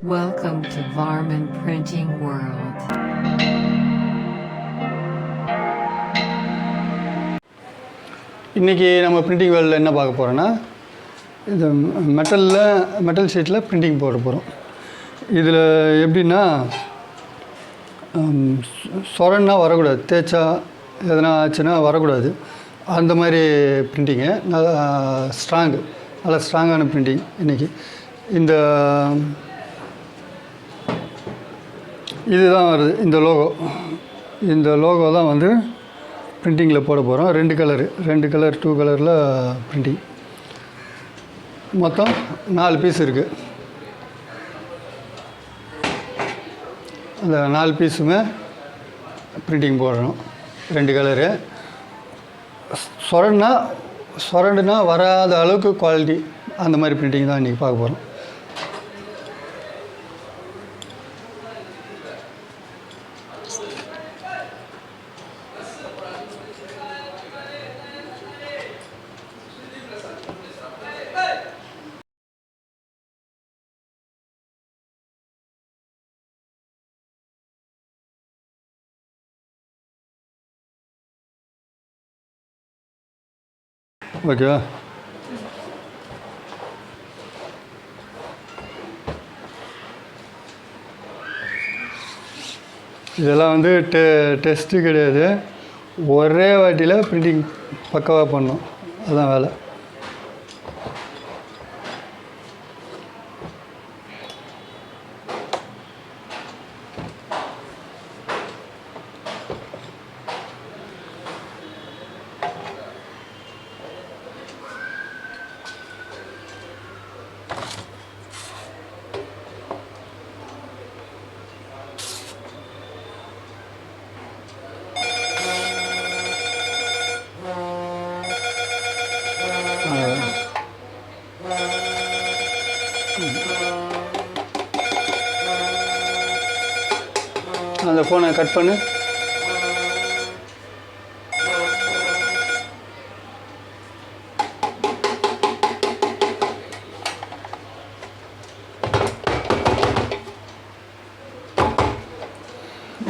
Welcome to Varman Printing World. இன்றைக்கி நம்ம printing வேர்ல்டில் என்ன பார்க்க போகிறோன்னா இது மெட்டல் ஷீட்டில் பிரிண்டிங் போட போகிறோம். இதில் எப்படின்னா சொரன்னா வரக்கூடாது, தேய்ச்சா எதனா ஆச்சுன்னா வரக்கூடாது. அந்த மாதிரி பிரிண்டிங்கு நல்லா ஸ்ட்ராங்கான பிரிண்டிங். இன்றைக்கி இதுதான் வருது. இந்த லோகோ தான் வந்து பிரிண்டிங்கில் போட போகிறோம். ரெண்டு கலர் 2 கலரில் பிரிண்டிங். மொத்தம் 4 பீஸ் இருக்குது. அந்த 4 பீஸுமே பிரிண்டிங் போடணும். 2 கலரு. சொரண்டுனா வராத அளவுக்கு குவாலிட்டி, அந்த மாதிரி பிரிண்டிங் தான் இன்றைக்கி பார்க்க போகிறோம். ஓகேவா? இதெல்லாம் வந்து டெஸ்ட்டு கிடையாது, ஒரே வாட்டியில் பிரிண்டிங் பக்காவாக பண்ணணும். அதுதான் வேலை. அந்த ஃபோனை கட் பண்ணு.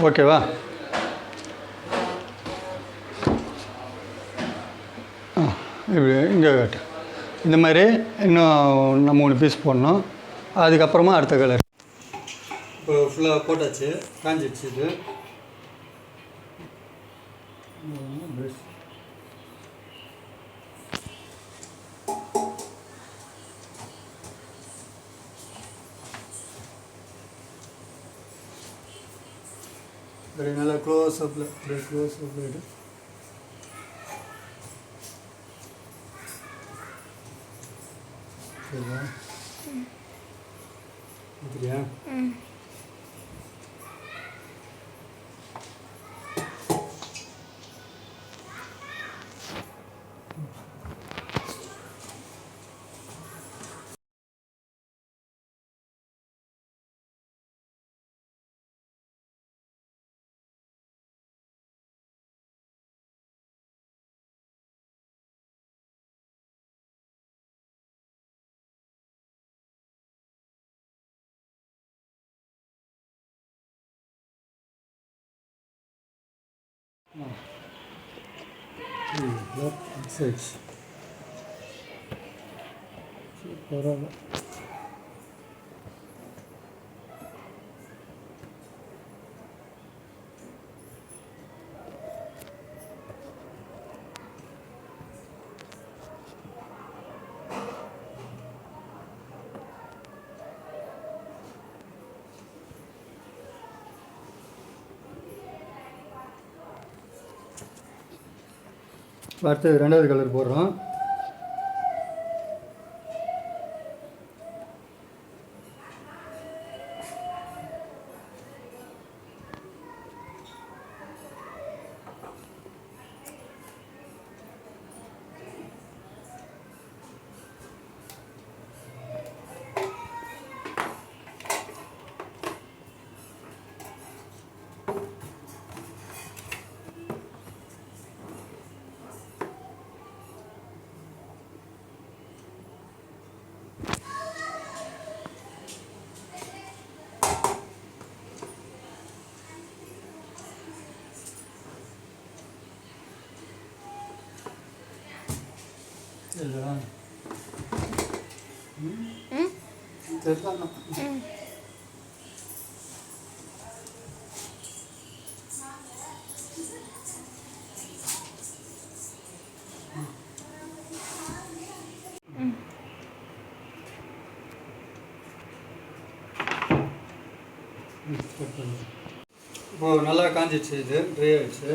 ஓகேவா? இப்படி இங்கே கட்டு. இந்த மாதிரி இன்னும் 3 பீஸ் போடணும். அதுக்கப்புறமா அடுத்த கலர். இப்போ ஃபுல்லாக போட்டாச்சு, காஞ்சிடுச்சு. இது அப்படி நல்லா க்ளோஸ் அப்பில் எடு. சரியா? சரியா? பரவாயில்ல. அடுத்தது 2வது கலர் போடுறோம். சரியா சரிதான் இப்போ நல்லா காஞ்சிடுச்சு இது ட்ரை ஆகிடுச்சு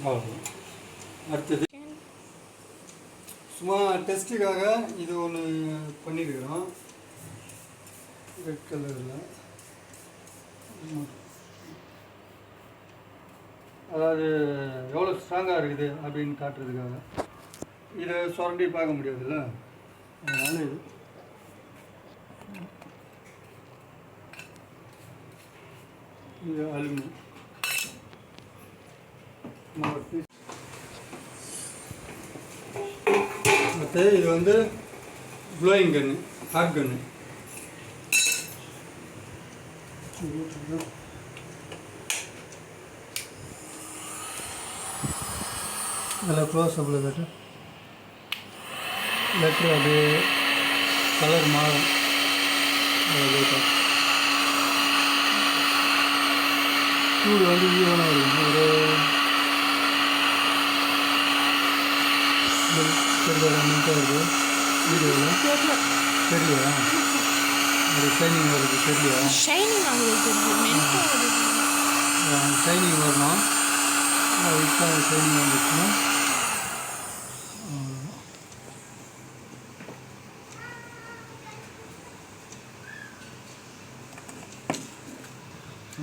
அவ்வளோ அடுத்தது சும்மா டெஸ்ட்டுக்காக இது ஒன்று பண்ணியிருக்கிறோம் ரெட் கலரில் அதாவது எவ்வளோ ஸ்ட்ராங்காக இருக்குது அப்படின்னு காட்டுறதுக்காக இதை சுரண்டி பார்க்க முடியாதுல்ல அதனால் இது அலுமினியம் மற்ற இது வந்து ப்ளோயிங் கன்று ஹாட் கன்று நல்லா க்ளோஸ் அப்பில் கட்டு லெட்ரு அப்படியே கலர் மாறும் சூடு வந்து ஈவனாக இருக்கும் ஒரு மினிட்டாக இருக்குது வீடியோவில் தெரியலையா ஒரு ஷைனிங் வருது தெரியலையா ஷைனிங் வரணும் இப்போ ஷைனிங் வந்துச்சுன்னா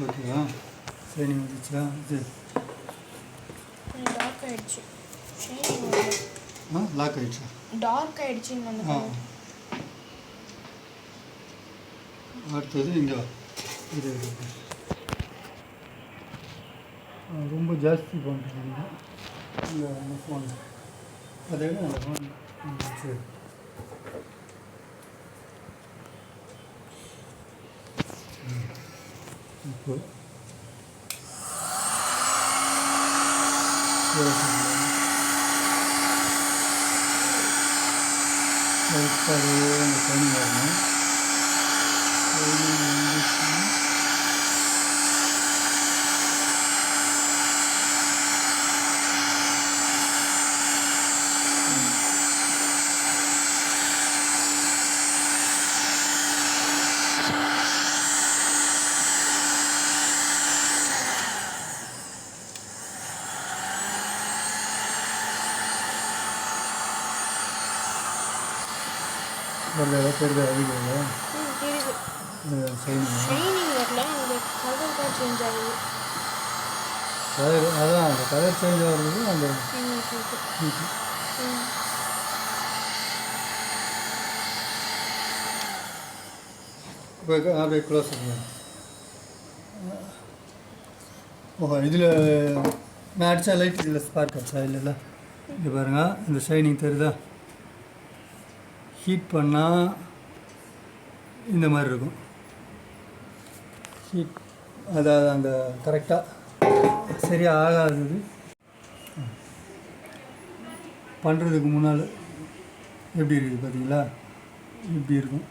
ஓகேவா ஷைனிங் வந்துச்சா இது டார்க் ஆயிடுச்சு லாக் ஆயிடுச்சா டார்க் ஆயிடுச்சுன்னு அடுத்தது இங்கே இது ரொம்ப ஜாஸ்தி பண்ணுறாங்க இந்த ஃபோன் அதே அந்த ஃபோன் சரி இப்போ அந்த தண்ணி வரணும் தெரியுது அதிகங்களா ஷைனிங் வரல கலர் தான் சேஞ்ச் ஆகுது கலர் அதான் அந்த கலர் சேஞ்ச் ஆகுறது அந்த இப்போ அப்படியே க்ளோஸ் பண்ணுங்க ஓஹோ இதில் நான் அடித்தா லைட் இதில் ஸ்பார்க் ஆச்சா இல்லைல்ல இது பாருங்கள் இந்த ஷைனிங் தெரியுதா ஹீட் பண்ணால் இந்த மாதிரி இருக்கும் ஹீட் அதாவது அந்த கரெக்டாக சரியாக ஆகாதது பண்ணுறதுக்கு முன்னால் எப்படி இருக்குது பார்த்தீங்களா இப்படி இருக்கும்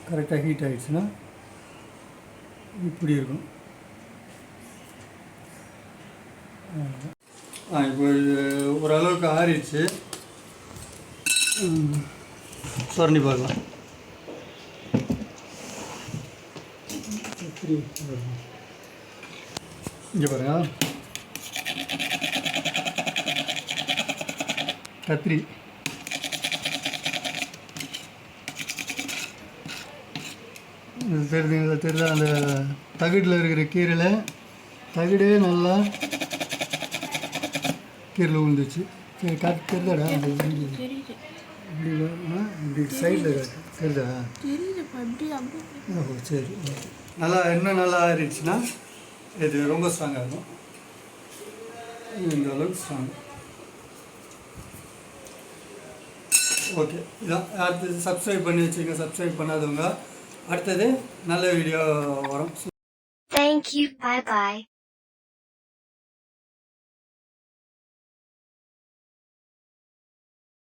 கரெக்டாக ஹீட் ஆகிடுச்சுன்னா இப்படி இருக்கும் இப்போ இது ஓரளவுக்கு ஆறிடுச்சு சுரண்டி பார்க்கலாம் இங்கே பாருங்க, கத்திரி இது தெரியுதுங்களா? தெரியுதா? அந்த தகடில் இருக்கிற கீரையில் தகடே நல்லா கீரையில் விழுந்துச்சு. சரி காட்டு தெரியுதாடா? அது தெரியுது இப்படி சைடில் காட்டு தெரியுதா? தெரியுது அப்படி ஓ சரி, நல்லா இன்னும் நல்லா ஆறிடுச்சுன்னா இது ரொம்ப ஸ்ட்ராங்காக இருக்கும். இந்த அளவுக்கு ஸ்ட்ராங். ஓகே, இதான். அடுத்தது சப்ஸ்கிரைப் பண்ணி வச்சுங்க. சப்ஸ்கிரைப் பண்ணாதவங்க அடுத்தது நல்ல வீடியோ வரும். Thank you. Bye bye.